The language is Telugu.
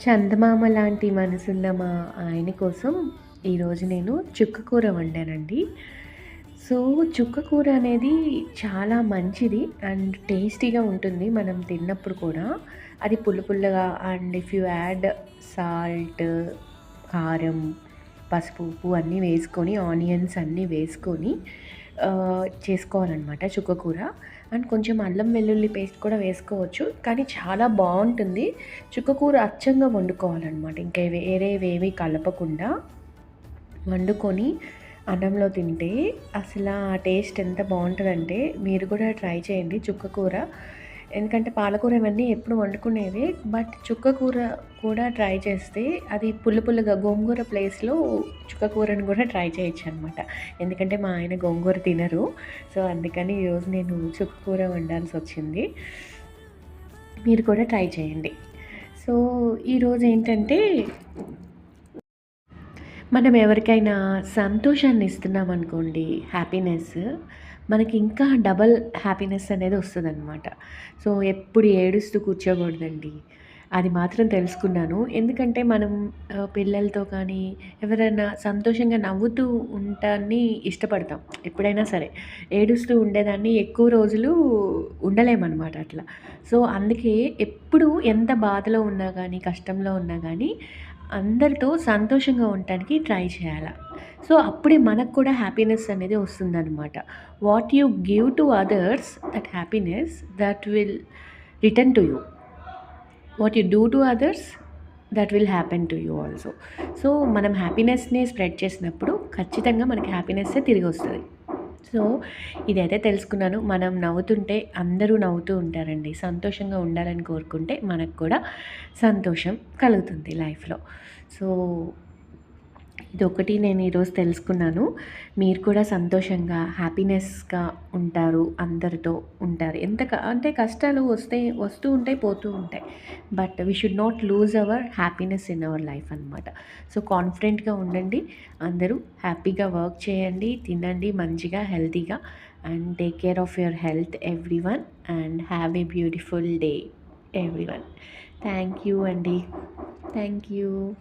చందమామ లాంటి మనసున్న మా ఆయన కోసం ఈరోజు నేను చుక్క కూర వండానండి. సో, చుక్క కూర అనేది చాలా మంచిది అండ్ టేస్టీగా ఉంటుంది మనం తిన్నప్పుడు కూడా. అది పుల్ల పుల్లగా and if you add salt, కారం, పసుపు, ఉప్పు అన్నీ వేసుకొని, ఆనియన్స్ అన్నీ వేసుకొని చేసుకోవాలనమాట చుక్క కూర. అండ్ కొంచెం అల్లం వెల్లుల్లి పేస్ట్ కూడా వేసుకోవచ్చు. కానీ చాలా బావుంటుంది. చుక్క కూర అచ్చంగా వండుకోవాలనమాట. ఇంకా వేరేవేవి కలపకుండా వండుకొని అన్నంలో తింటే అసలా ఆ టేస్ట్ ఎంత బావుంటదంటే మీరు కూడా ట్రై చేయండి చుక్క కూర. ఎందుకంటే పాలకూర ఇవన్నీ ఎప్పుడు వండుకునేవే. బట్ చుక్క కూర కూడా ట్రై చేస్తే అది పుల్లగా గోంగూర ప్లేస్‌లో చుక్క కూరని కూడా ట్రై చేయొచ్చనమాట. ఎందుకంటే మా ఆయన గోంగూర తినరు. సో, అందుకని ఈరోజు నేను చుక్క కూర వండాల్సొచ్చింది. మీరు కూడా ట్రై చేయండి. సో, ఈరోజు ఏంటంటే మనం ఎవరికైనా సంతోషాన్ని ఇస్తున్నామనుకోండి, హ్యాపీనెస్, మనకి ఇంకా డబల్ హ్యాపీనెస్ అనేది వస్తదనమాట. సో, ఎప్పుడు ఏడుస్తూ కూర్చోకూడదండి. అది మాత్రం తెలుసుకున్నాను. ఎందుకంటే మనం పిల్లలతో కానీ, ఎవరైనా సంతోషంగా నవ్వుతూ ఉండటాన్ని ఇష్టపడతాం ఎప్పుడైనా సరే. ఏడుస్తూ ఉండేదాన్ని ఎక్కువ రోజులు ఉండలేమనమాట అట్లా. సో, అందుకే ఎప్పుడు ఎంత బాధలో ఉన్నా గానీ, కష్టంలో ఉన్నా గానీ అందరితో సంతోషంగా ఉండటానికి ట్రై చేయాల. సో, అప్పుడే మనకు కూడా హ్యాపీనెస్ అనేది వస్తుందనమాట. What you give to others that happiness that will return to you. What you do to others that will happen to you also. So, మనం హ్యాపీనెస్‌ని స్ప్రెడ్ చేసినప్పుడు ఖచ్చితంగా మనకి హ్యాపీనెస్సే తిరిగొస్తది. సో, ఇదైతే తెలుసుకున్నాను. మనం నవ్వుతుంటే అందరూ నవ్వుతూ ఉంటారండి. సంతోషంగా ఉండాలని కోరుకుంటే మనకు కూడా సంతోషం కలుగుతుంది లైఫ్‌లో. సో, ఇదొకటి నేను ఈరోజు తెలుసుకున్నాను. మీరు కూడా సంతోషంగా, హ్యాపీనెస్‌గా ఉంటారు. అందరితో ఉంటారు. అంటే కష్టాలు వస్తూ ఉంటాయి, పోతూ ఉంటాయి. But we should not lose our happiness in our life అనమాట. సో, కాన్ఫిడెంట్‌గా ఉండండి. అందరూ హ్యాపీగా వర్క్ చేయండి, తినండి మంచిగా, హెల్తీగా and take care of your health everyone and have a beautiful day everyone. Thank you అండి. Thank you.